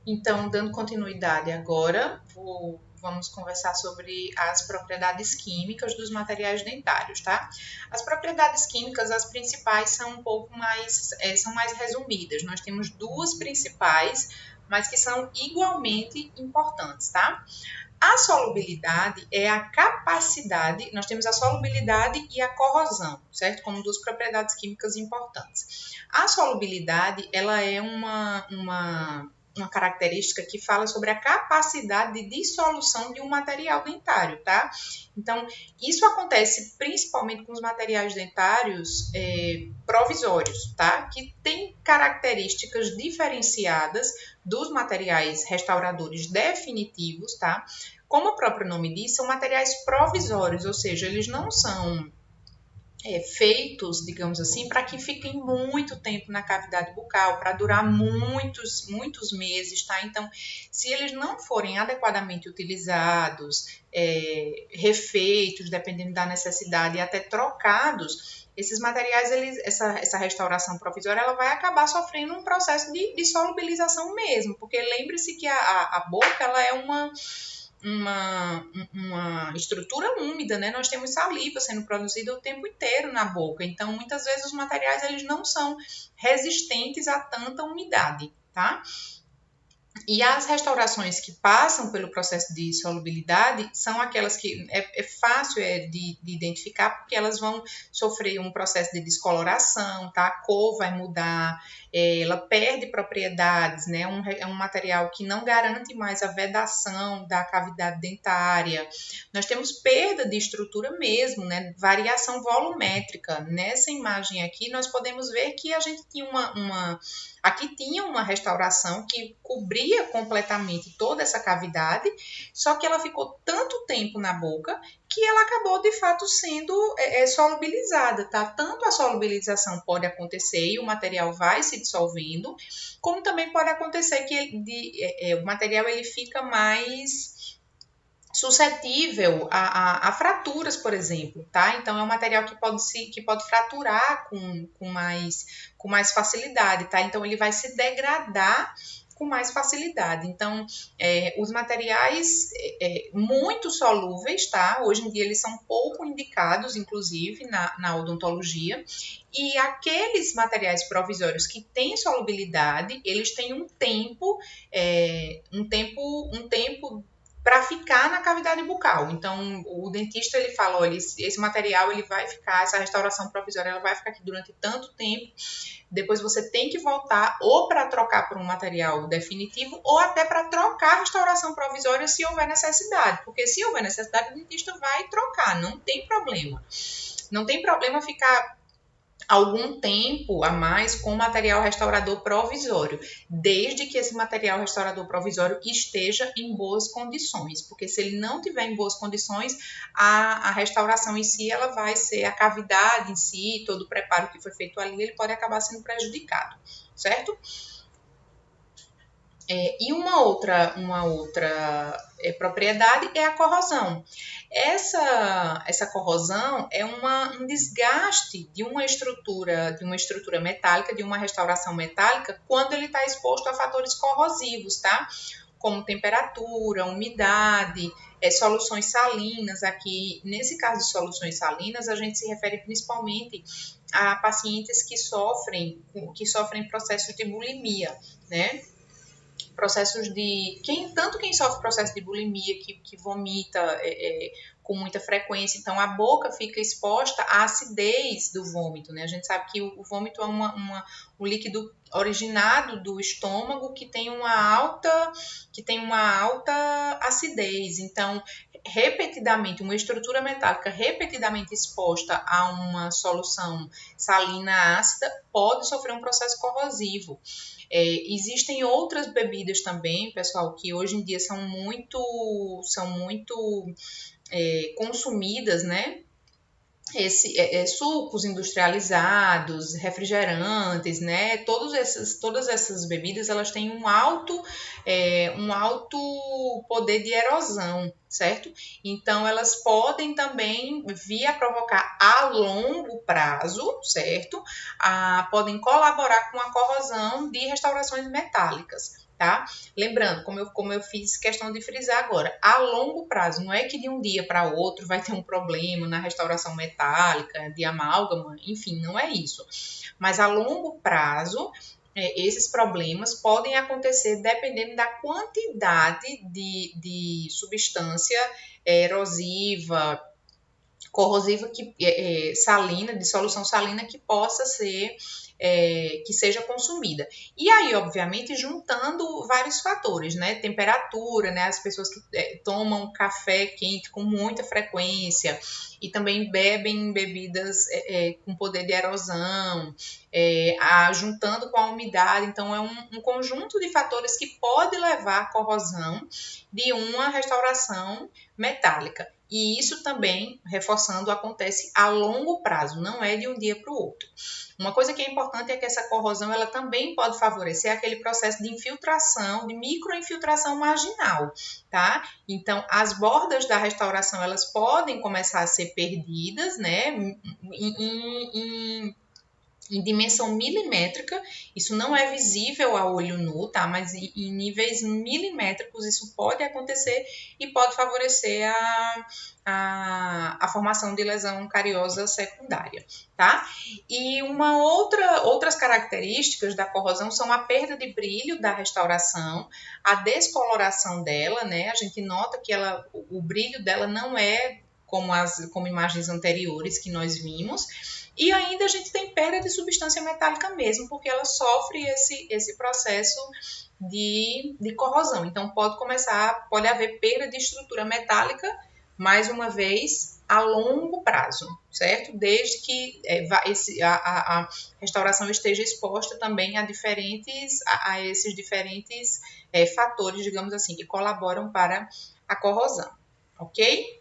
Então, dando continuidade agora, vamos conversar sobre as propriedades químicas dos materiais dentários, tá? As propriedades químicas, as principais, são um pouco mais, são mais resumidas. Nós temos duas principais, mas que são igualmente importantes, tá? A solubilidade é a capacidade, nós temos a solubilidade e a corrosão, certo? Como duas propriedades químicas importantes. A solubilidade, ela é uma característica que fala sobre a capacidade de dissolução de um material dentário, tá? Então, isso acontece principalmente com os materiais dentários provisórios, tá? Que tem características diferenciadas dos materiais restauradores definitivos, tá? Como o próprio nome diz, são materiais provisórios, ou seja, eles não são feitos, digamos assim, para que fiquem muito tempo na cavidade bucal, para durar muitos meses, tá? Então, se eles não forem adequadamente utilizados, refeitos, dependendo da necessidade, e até trocados, esses materiais, essa restauração provisória, ela vai acabar sofrendo um processo de solubilização mesmo, porque lembre-se que a boca, ela é uma estrutura úmida, né? Nós temos saliva sendo produzida o tempo inteiro na boca, então muitas vezes os materiais eles não são resistentes a tanta umidade, tá? E as restaurações que passam pelo processo de solubilidade são aquelas que é fácil de identificar, porque elas vão sofrer um processo de descoloração, tá? A cor vai mudar, ela perde propriedades, né? É um material que não garante mais a vedação da cavidade dentária. Nós temos perda de estrutura mesmo, né? Variação volumétrica. Nessa imagem aqui, nós podemos ver que a gente tinha aqui tinha uma restauração que cobria completamente toda essa cavidade, só que ela ficou tanto tempo na boca que ela acabou de fato sendo solubilizada, tá? Tanto a solubilização pode acontecer e o material vai se dissolvendo, como também pode acontecer que o material ele fica mais suscetível a fraturas, por exemplo, tá? Então é um material que pode fraturar com mais facilidade, tá? Então ele vai se degradar com mais facilidade. Então, os materiais muito solúveis, tá? Hoje em dia eles são pouco indicados, inclusive, na odontologia. E aqueles materiais provisórios que têm solubilidade, eles têm um tempo para ficar na cavidade bucal. Então, o dentista ele fala, olha, esse material ele vai ficar, essa restauração provisória ela vai ficar aqui durante tanto tempo. Depois você tem que voltar ou para trocar por um material definitivo ou até para trocar a restauração provisória se houver necessidade, porque se houver necessidade o dentista vai trocar, não tem problema. Não tem problema ficar algum tempo a mais com material restaurador provisório, desde que esse material restaurador provisório esteja em boas condições, porque se ele não tiver em boas condições, a restauração em si, ela vai ser, a cavidade em si, todo o preparo que foi feito ali, ele pode acabar sendo prejudicado, certo? E uma outra propriedade é a corrosão. Essa corrosão é um desgaste de uma estrutura metálica, de uma restauração metálica, quando ele está exposto a fatores corrosivos, tá? Como temperatura, umidade, soluções salinas. Aqui, nesse caso de soluções salinas, a gente se refere principalmente a pacientes que sofrem processos de bulimia, né? Processos tanto quem sofre processo de bulimia, que vomita com muita frequência, então a boca fica exposta à acidez do vômito, né? A gente sabe que o vômito é um líquido originado do estômago que tem uma alta acidez, então repetidamente, uma estrutura metálica repetidamente exposta a uma solução salina ácida pode sofrer um processo corrosivo. Existem outras bebidas também, pessoal, que hoje em dia são muito consumidas, né? Sucos industrializados, refrigerantes, né? Todas essas bebidas elas têm um alto poder de erosão, certo? Então elas podem também vir a provocar a longo prazo, certo? Podem colaborar com a corrosão de restaurações metálicas. tá? Lembrando, como eu fiz questão de frisar agora, a longo prazo, não é que de um dia para outro vai ter um problema na restauração metálica, de amálgama, enfim, não é isso. Mas a longo prazo, esses problemas podem acontecer dependendo da quantidade de substância erosiva, corrosiva, salina, de solução salina que possa ser, que seja consumida. E aí, obviamente, juntando vários fatores, né? Temperatura, né? As pessoas que tomam café quente com muita frequência e também bebem bebidas com poder de erosão, juntando com a umidade. Então, é um conjunto de fatores que pode levar à corrosão de uma restauração metálica. E isso também, reforçando, acontece a longo prazo, não é de um dia para o outro. Uma coisa que é importante é que essa corrosão ela também pode favorecer aquele processo de infiltração, de microinfiltração marginal, tá? Então, as bordas da restauração, elas podem começar a ser perdidas, né, em dimensão milimétrica, isso não é visível a olho nu, tá? Mas em níveis milimétricos isso pode acontecer e pode favorecer a formação de lesão cariosa secundária, tá? E outras características da corrosão são a perda de brilho da restauração, a descoloração dela, né? A gente nota que o brilho dela não é como imagens anteriores que nós vimos. E ainda a gente tem perda de substância metálica mesmo, porque ela sofre esse processo de corrosão. Então, pode haver perda de estrutura metálica, mais uma vez, a longo prazo, certo? Desde que a restauração esteja exposta também a esses diferentes fatores, digamos assim, que colaboram para a corrosão, ok?